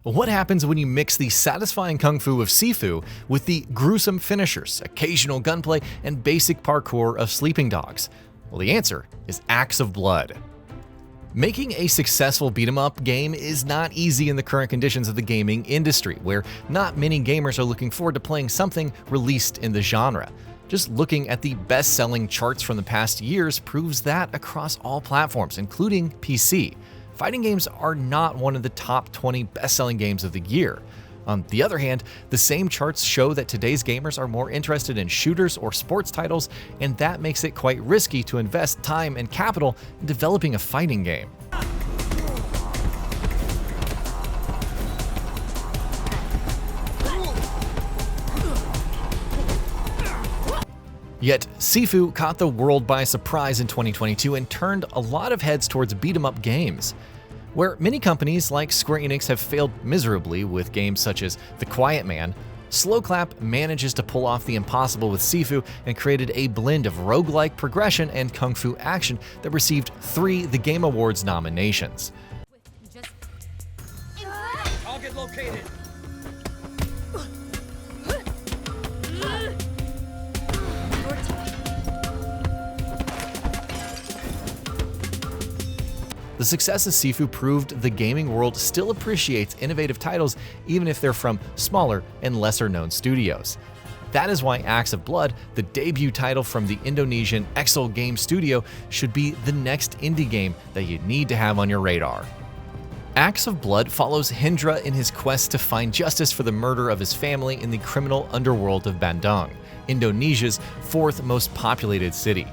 What happens when you mix the satisfying kung fu of Sifu with the gruesome finishers, occasional gunplay, and basic parkour of Sleeping Dogs? Well, the answer is Acts of Blood. Making a successful beat-em-up game is not easy in the current conditions of the gaming industry, where not many gamers are looking forward to playing something released in the genre. Just looking at the best-selling charts from the past years proves that across all platforms, including PC, fighting games are not one of the top 20 best-selling games of the year. On the other hand, the same charts show that today's gamers are more interested in shooters or sports titles, and that makes it quite risky to invest time and capital in developing a fighting game. Yet, Sifu caught the world by surprise in 2022 and turned a lot of heads towards beat-em-up games. Where many companies like Square Enix have failed miserably with games such as The Quiet Man, Sloclap manages to pull off the impossible with Sifu and created a blend of roguelike progression and kung fu action that received 3 The Game Awards nominations. Target located. The success of Sifu proved the gaming world still appreciates innovative titles even if they're from smaller and lesser-known studios. That is why Acts of Blood, the debut title from the Indonesian Eksil Game Studio, should be the next indie game that you need to have on your radar. Acts of Blood follows Hendra in his quest to find justice for the murder of his family in the criminal underworld of Bandung, Indonesia's 4th most populated city.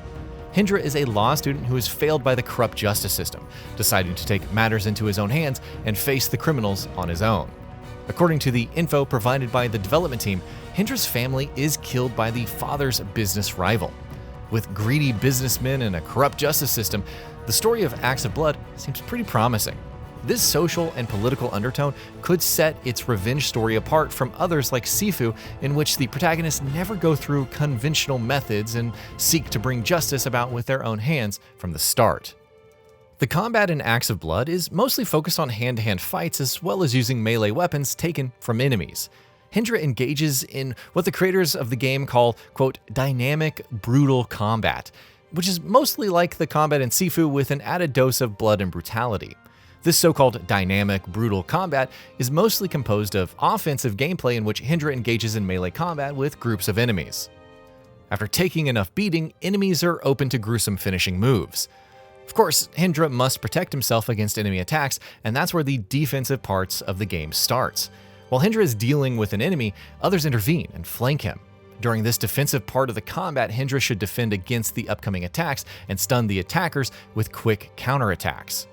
Hendra is a law student who is failed by the corrupt justice system, deciding to take matters into his own hands and face the criminals on his own. According to the info provided by the development team, Hendra's family is killed by the father's business rival. With greedy businessmen and a corrupt justice system, the story of Acts of Blood seems pretty promising. This social and political undertone could set its revenge story apart from others like Sifu, in which the protagonists never go through conventional methods and seek to bring justice about with their own hands from the start. The combat in Acts of Blood is mostly focused on hand-to-hand fights as well as using melee weapons taken from enemies. Hendra engages in what the creators of the game call, quote, dynamic, brutal combat, which is mostly like the combat in Sifu with an added dose of blood and brutality. This so-called dynamic, brutal combat is mostly composed of offensive gameplay in which Hendra engages in melee combat with groups of enemies. After taking enough beating, enemies are open to gruesome finishing moves. Of course, Hendra must protect himself against enemy attacks, and that's where the defensive parts of the game starts. While Hendra is dealing with an enemy, others intervene and flank him. During this defensive part of the combat, Hendra should defend against the upcoming attacks and stun the attackers with quick counterattacks.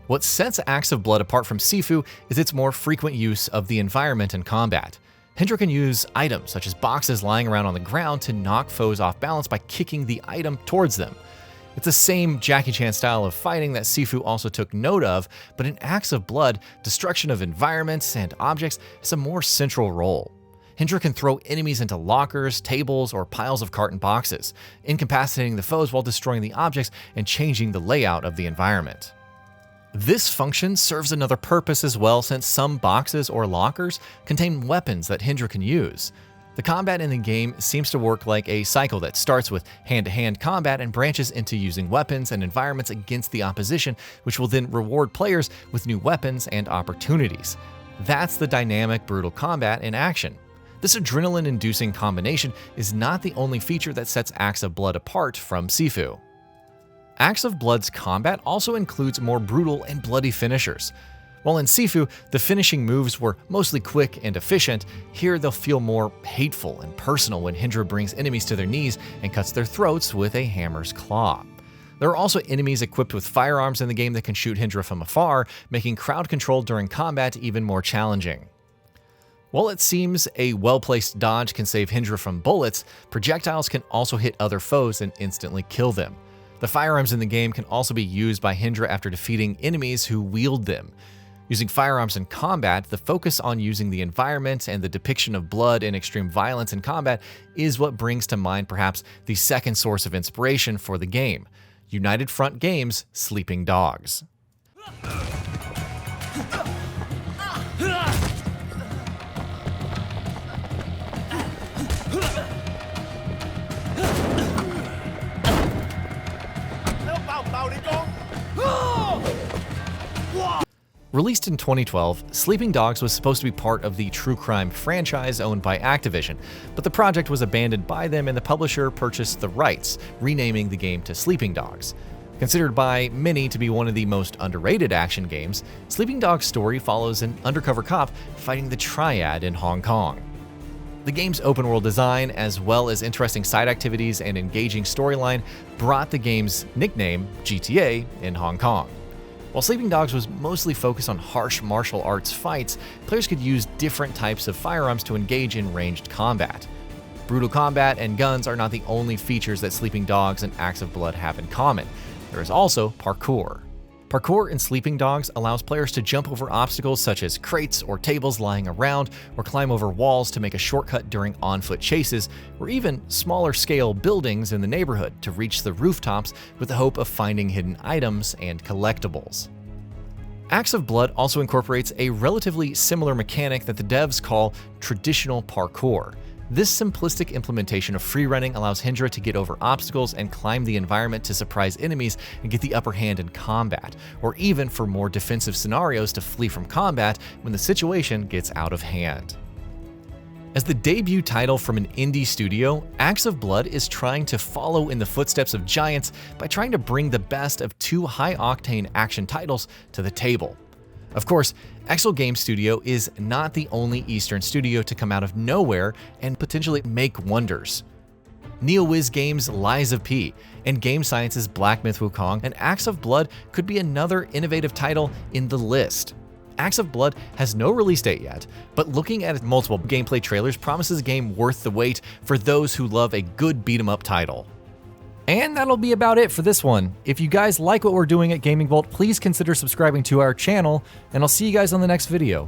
What sets Acts of Blood apart from Sifu is its more frequent use of the environment in combat. Hendra can use items such as boxes lying around on the ground to knock foes off balance by kicking the item towards them. It's the same Jackie Chan style of fighting that Sifu also took note of, but in Acts of Blood, destruction of environments and objects has a more central role. Hendra can throw enemies into lockers, tables, or piles of carton boxes, incapacitating the foes while destroying the objects and changing the layout of the environment. This function serves another purpose as well, since some boxes or lockers contain weapons that Hendra can use. The combat in the game seems to work like a cycle that starts with hand-to-hand combat and branches into using weapons and environments against the opposition, which will then reward players with new weapons and opportunities. That's the dynamic, brutal combat in action. This adrenaline-inducing combination is not the only feature that sets Acts of Blood apart from Sifu. Acts of Blood's combat also includes more brutal and bloody finishers. While in Sifu, the finishing moves were mostly quick and efficient, here they'll feel more hateful and personal when Hendra brings enemies to their knees and cuts their throats with a hammer's claw. There are also enemies equipped with firearms in the game that can shoot Hendra from afar, making crowd control during combat even more challenging. While it seems a well-placed dodge can save Hendra from bullets, projectiles can also hit other foes and instantly kill them. The firearms in the game can also be used by Hendra after defeating enemies who wield them. Using firearms in combat, the focus on using the environment and the depiction of blood and extreme violence in combat is what brings to mind perhaps the second source of inspiration for the game, United Front Games' Sleeping Dogs. Released in 2012, Sleeping Dogs was supposed to be part of the true crime franchise owned by Activision, but the project was abandoned by them and the publisher purchased the rights, renaming the game to Sleeping Dogs. Considered by many to be one of the most underrated action games, Sleeping Dogs' story follows an undercover cop fighting the Triad in Hong Kong. The game's open-world design, as well as interesting side activities and engaging storyline, brought the game's nickname, GTA, in Hong Kong. While Sleeping Dogs was mostly focused on harsh martial arts fights, players could use different types of firearms to engage in ranged combat. Brutal combat and guns are not the only features that Sleeping Dogs and Acts of Blood have in common. There is also parkour. Parkour in Sleeping Dogs allows players to jump over obstacles such as crates or tables lying around, or climb over walls to make a shortcut during on-foot chases, or even smaller-scale buildings in the neighborhood to reach the rooftops with the hope of finding hidden items and collectibles. Acts of Blood also incorporates a relatively similar mechanic that the devs call traditional parkour. This simplistic implementation of freerunning allows Hendra to get over obstacles and climb the environment to surprise enemies and get the upper hand in combat, or even for more defensive scenarios to flee from combat when the situation gets out of hand. As the debut title from an indie studio, Acts of Blood is trying to follow in the footsteps of giants by trying to bring the best of two high-octane action titles to the table. Of course, Eksil Game Studio is not the only Eastern studio to come out of nowhere and potentially make wonders. NeoWiz Games' Lies of P and Game Science's Black Myth Wukong and Acts of Blood could be another innovative title in the list. Acts of Blood has no release date yet, but looking at multiple gameplay trailers promises a game worth the wait for those who love a good beat-em-up title. And that'll be about it for this one. If you guys like what we're doing at GamingBolt, please consider subscribing to our channel, and I'll see you guys on the next video.